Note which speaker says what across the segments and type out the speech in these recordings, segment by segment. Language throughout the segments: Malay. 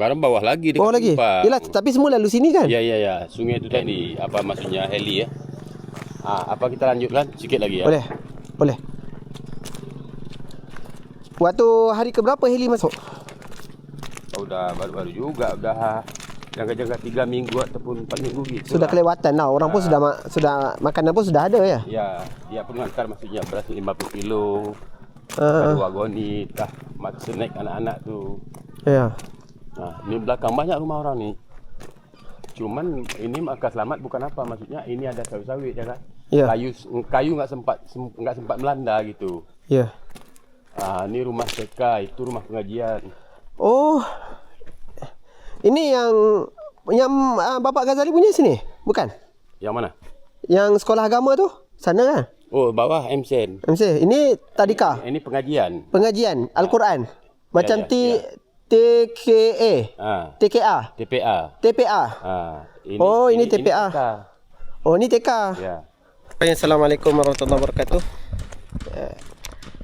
Speaker 1: Sekarang bawah lagi dekat
Speaker 2: Bawah lagi?
Speaker 1: Tumpak.
Speaker 2: Yelah, tapi semua lalu sini kan?
Speaker 1: Ya. Sungai itu tadi. Apa maksudnya heli ya? Apa kita lanjutkan sikit lagi ya?
Speaker 2: Boleh. Waktu hari keberapa heli masuk?
Speaker 1: Udah baru-baru juga. Udah jangka-jangka 3 minggu ataupun 4 minggu gitu.
Speaker 2: Sudah kelewatan lah. Orang pun sudah makanan pun sudah ada ya?
Speaker 1: Ya, dia pun hantar maksudnya beras 50 kilo. Baru wagoni, maksa naik anak-anak tu.
Speaker 2: Ya.
Speaker 1: Nah, ini belakang banyak rumah orang ni. Cuman ini maka selamat bukan apa, maksudnya ini ada sawit-sawit ya kan.
Speaker 2: Ya.
Speaker 1: Kayu nggak sempat melanda gitu.
Speaker 2: Ya.
Speaker 1: Ini rumah TK, itu rumah pengajian.
Speaker 2: Oh. Ini yang Bapak Ghazali punya sini, bukan?
Speaker 1: Yang mana?
Speaker 2: Yang sekolah agama tu, sana kan?
Speaker 1: Oh, bawah MCN.
Speaker 2: MC. Ini tadika.
Speaker 1: Ini pengajian.
Speaker 2: Pengajian Al-Quran. Macam
Speaker 1: ya.
Speaker 2: TKA. TKA.
Speaker 1: TPA.
Speaker 2: TPA. Ini TPA.
Speaker 1: TK.
Speaker 2: Oh, ini TK.
Speaker 1: Ya.
Speaker 2: Assalamualaikum warahmatullahi wabarakatuh.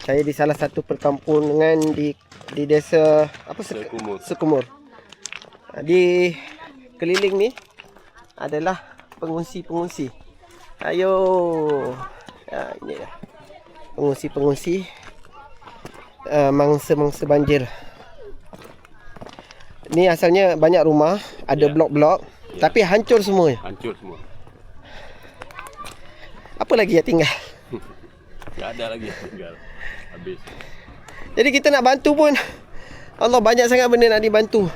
Speaker 2: Saya di salah satu perkampungan di desa Sekumur. Di keliling ni adalah pengungsi-pengungsi. Ayo. Ini dah. Pengungsi-pengungsi mangsa-mangsa banjir. Ni asalnya banyak rumah, ada blok-blok, tapi hancur semua.
Speaker 1: Hancur semua.
Speaker 2: Apa lagi yang tinggal?
Speaker 1: Tak ada lagi yang tinggal. Habis.
Speaker 2: Jadi kita nak bantu pun, Allah, banyak sangat benda nak dibantu.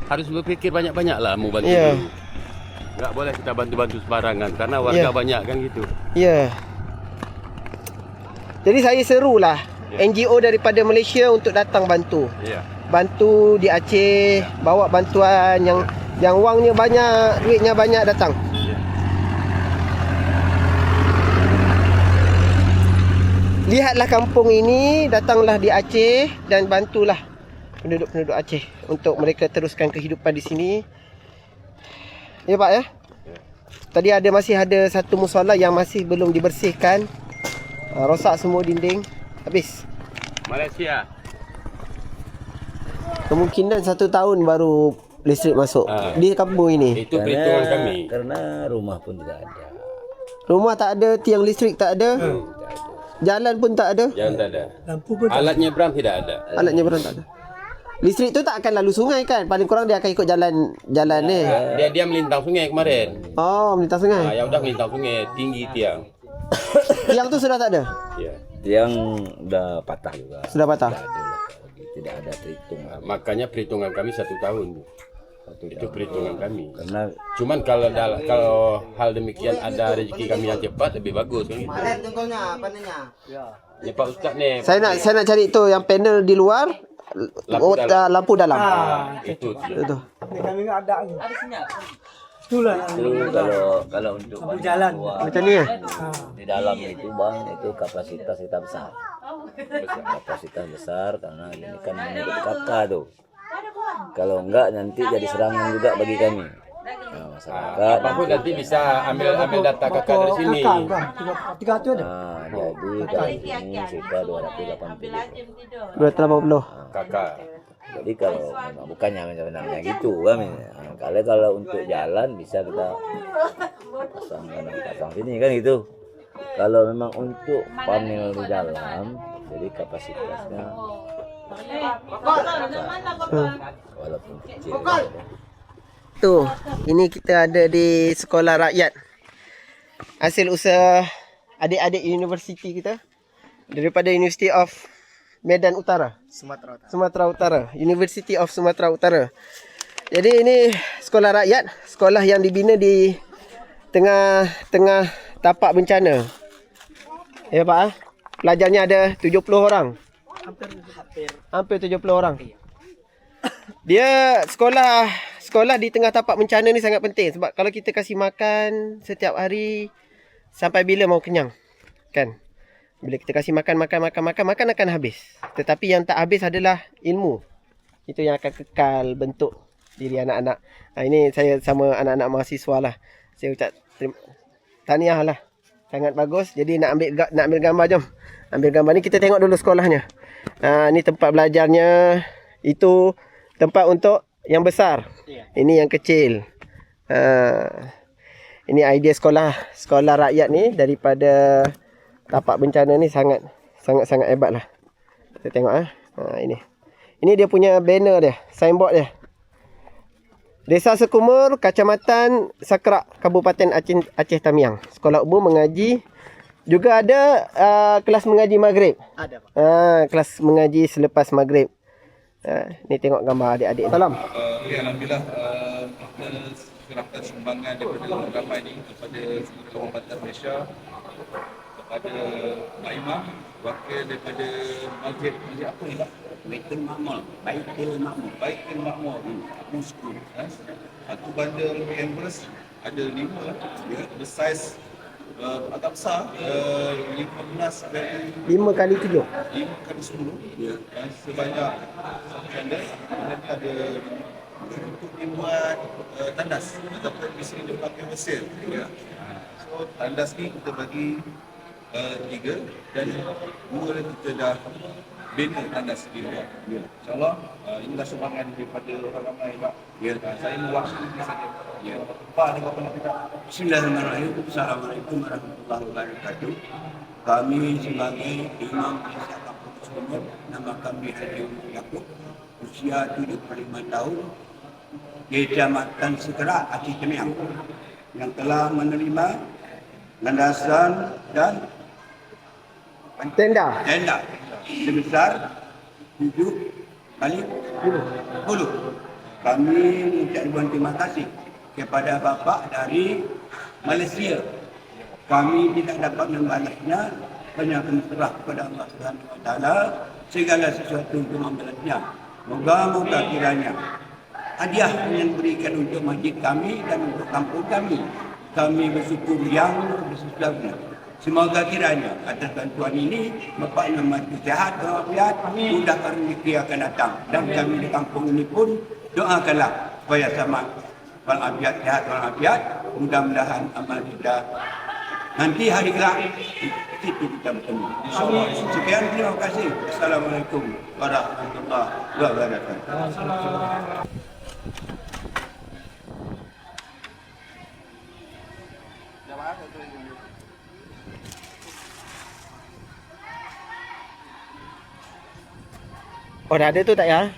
Speaker 1: Harus berfikir banyak-banyak lah mau bantu.
Speaker 2: Ya.
Speaker 1: Tak boleh kita bantu-bantu sembarangan karena warga banyak kan gitu.
Speaker 2: Ya. Jadi saya serulah NGO daripada Malaysia untuk datang bantu.
Speaker 1: Ya.
Speaker 2: Bantu di Aceh, bawa bantuan yang wangnya banyak, duitnya banyak datang.
Speaker 1: Ya.
Speaker 2: Lihatlah kampung ini, datanglah di Aceh dan bantulah penduduk-penduduk Aceh untuk mereka teruskan kehidupan di sini. Ya Pak ya? Tadi masih ada satu musola yang masih belum dibersihkan. Rosak semua dinding. Habis.
Speaker 1: Malaysia.
Speaker 2: Kemungkinan 1 tahun baru listrik masuk di kampung ini.
Speaker 1: Itu perhitungan kami.
Speaker 3: Karena rumah pun tidak ada.
Speaker 2: Rumah tak ada, tiang listrik tak ada. Jalan pun tak ada.
Speaker 1: Jalan tak ada. Alat nyebrang tidak ada.
Speaker 2: Alat nyebrang tak ada. Listrik tu tak akan lalu sungai kan? Paling kurang dia akan ikut jalan ni.
Speaker 1: Dia melintang sungai kemarin.
Speaker 2: Oh, melintang sungai.
Speaker 1: Yang udah melintang sungai, tinggi tiang.
Speaker 2: Tiang tu sudah tak ada?
Speaker 1: Ya.
Speaker 3: Tiang udah patah juga.
Speaker 2: Sudah patah.
Speaker 3: Tidak ada perhitungan.
Speaker 1: Makanya perhitungan kami 1 tahun. Itu perhitungan kami.
Speaker 3: Karena
Speaker 1: Cuman kalau hal demikian ada rezeki kami yang cepat lebih bagus kan gitu. Ya Pak Ustaz ni.
Speaker 2: Saya nak cari tu yang panel di luar, lampu dalam.
Speaker 1: Itu.
Speaker 4: Kami enggak ada lagi. Ada sinyal. Itulah
Speaker 3: itu kalau untuk
Speaker 4: jalan.
Speaker 2: Macam ni ya?
Speaker 3: di dalam itu bang, itu kapasitas kita besar. Kapasitas besar karena ini kan menurut kakak tuh. Kalau enggak nanti jadi serangan juga bagi kami. Nah, masyarakat.
Speaker 1: Apapun nanti bisa ambil data kakak dari sini.
Speaker 4: Tiga tu ada.
Speaker 3: Nah, jadi kalau ini kita 280.
Speaker 2: 280.
Speaker 1: Kakak.
Speaker 3: Jadi kalau memang bukannya sebenarnya gitu kan. Kalau untuk jalan bisa kita pasang sini kan gitu. Kalau memang untuk panel di dalam, jadi kapasitasnya walaupun kecil.
Speaker 2: Tu, ini kita ada di sekolah rakyat. Hasil usaha adik-adik universiti kita daripada University of Medan Utara, Sumatera Utara. University of Sumatera Utara. Jadi ini sekolah rakyat, sekolah yang dibina di tengah tapak bencana. Ya Pak, pelajarnya ada 70 orang. Hampir 70 orang. Dia sekolah di tengah tapak bencana ni sangat penting sebab kalau kita kasih makan setiap hari sampai bila mau kenyang, kan? Bila kita kasih makan akan habis. Tetapi yang tak habis adalah ilmu. Itu yang akan kekal bentuk diri anak-anak. Ini saya sama anak-anak mahasiswa lah. Saya ucap tahniah lah. Sangat bagus. Jadi nak ambil gambar, jom. Ambil gambar ni, kita tengok dulu sekolahnya. Ni tempat belajarnya. Itu tempat untuk yang besar. Ini yang kecil. Ini idea sekolah rakyat ni daripada tapak bencana ni sangat hebat lah. Kita tengok ini. Ini dia punya banner dia, signboard dia. Desa Sekumur, Kecamatan Sakrak, Kabupaten Aceh Tamiang. Sekolah umum mengaji. Juga ada kelas mengaji maghrib.
Speaker 4: Ada, Pak.
Speaker 2: Kelas mengaji selepas maghrib. Ni tengok gambar adik-adik. Salam.
Speaker 5: Alhamdulillah kita serahkan sumbangan daripada orang ramai ni kepada seluruh Kabupaten Malaysia, kepada Pak Imam, wakil daripada masjid apa ni Pak? Baitul Makmur. Muskul. Satu bandar canvas ada 5 bersaiz agak besar, 15 dari
Speaker 2: 5 kali 7.
Speaker 5: 5 kali 10 sebanyak satu bandar. Nanti ada untuk dibuat tandas ataupun di sini dia pakai mesin. So tandas ni kita bagi 3 dan 2 kita dah bina tandas di luar. InsyaAllah inilah sumbangan daripada orang ramai Pak. Saya mewakili ini saja. Pak, ada apa nak kita?
Speaker 6: Bismillahirrahmanirrahim. Assalamualaikum warahmatullahi wabarakatuh. Kami sebagai Imam Desa Kampung Sekumur, nama kami Haji Yaakob, usia 75 tahun, Kecamatan Sakrak, Aceh Tamiang, yang telah menerima landasan dan
Speaker 2: Tenda.
Speaker 6: sebesar 7 kali 10. Kami mengucapkan terima kasih kepada Bapak dari Malaysia. Kami tidak dapat membalasnya, hanya kami serah kepada Allah Subhanahu Wa Taala segala sesuatu untuk membalasnya. Moga-moga kiranya hadiah yang diberikan untuk masjid kami dan untuk kampung kami, kami bersyukur yang besar-besarnya. Semoga kiranya atas bantuan ini Bapak Imam sihat walafiat, mudahkan rezeki akan datang, dan kami di kampung ini pun doakanlah supaya sama walafiat, sihat walafiat, mudah-mudahan amal kita nanti hari kelak itu kita bertemu. InsyaAllah. Sekian, terima kasih. Assalamualaikum warahmatullahi wabarakatuh.
Speaker 2: Oh, dah ada tu tak ya?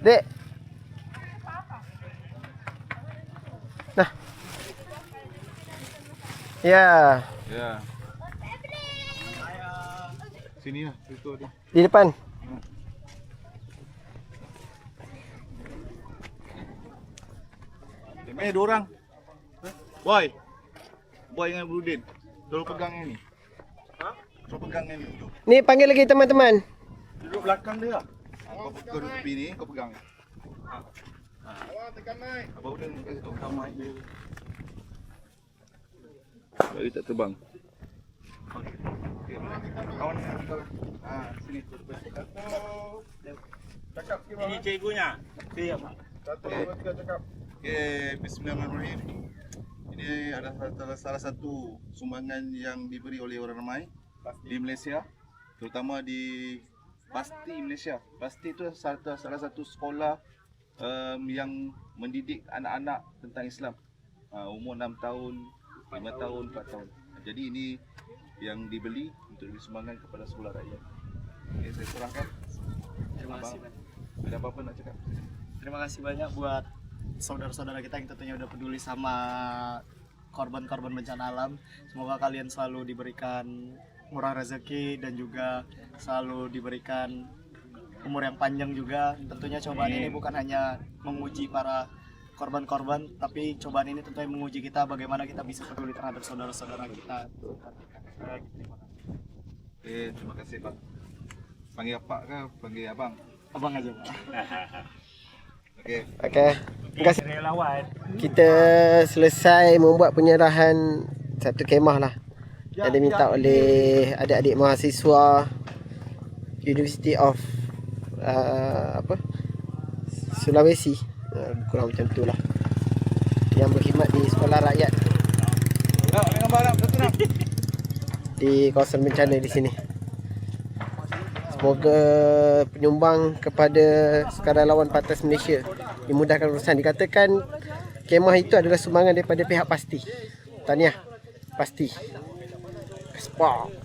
Speaker 2: Dek. Nah. Ya.
Speaker 5: Ya. Sini lah, itu dia.
Speaker 2: Di depan.
Speaker 5: Temanya 2 orang. Boy dengan Brudin. Tolong pegang yang ni. Tolong pegang yang ni.
Speaker 2: Ni panggil lagi teman-teman.
Speaker 5: Duduk belakang dia lah. Kau duduk tepi ni, kau pegang. Tekan naik. Abang Brudin kasi tekan mic dia. Bagi tak terbang. Kawan ni kita. Sini. Cakap sikit bang.
Speaker 6: Ini cikgunya. Siap, Pak.
Speaker 5: 1, 2, 3 cakap. Okay, bismillahirrahmanirrahim. Ini adalah salah satu sumbangan yang diberi oleh orang ramai di Malaysia, terutama di Pasti Malaysia. Pasti itu salah satu sekolah yang mendidik anak-anak tentang Islam, umur 6 tahun, 5 tahun, 4 tahun. Jadi ini yang dibeli untuk disumbangkan kepada sekolah rakyat. Okay, saya serahkan.
Speaker 4: Terima kasih banyak.
Speaker 5: Ada apa-apa nak cakap?
Speaker 4: Terima kasih banyak buat saudara-saudara kita yang tentunya udah peduli sama korban-korban bencana alam. Semoga kalian selalu diberikan murah rezeki dan juga selalu diberikan umur yang panjang juga. Tentunya cobaan ini bukan hanya menguji para korban-korban, tapi cobaan ini tentunya menguji kita bagaimana kita bisa peduli terhadap saudara-saudara kita.
Speaker 5: Okay, terima kasih Pak. Panggil Pak ke panggil Abang?
Speaker 4: Abang aja, Pak.
Speaker 5: Okey.
Speaker 2: Okey. Terima kasih. Kita selesai membuat penyerahan satu kemah lah. Yang diminta oleh adik-adik mahasiswa University of Sulawesi. Kurang macam tu lah. Yang berkhidmat di sekolah rakyat di kawasan bencana di sini. Semoga penyumbang kepada Sukarelawan Pantas Malaysia dimudahkan urusan. Dikatakan kemah itu adalah sumbangan daripada pihak PASTI. Tahniah PASTI. Sport.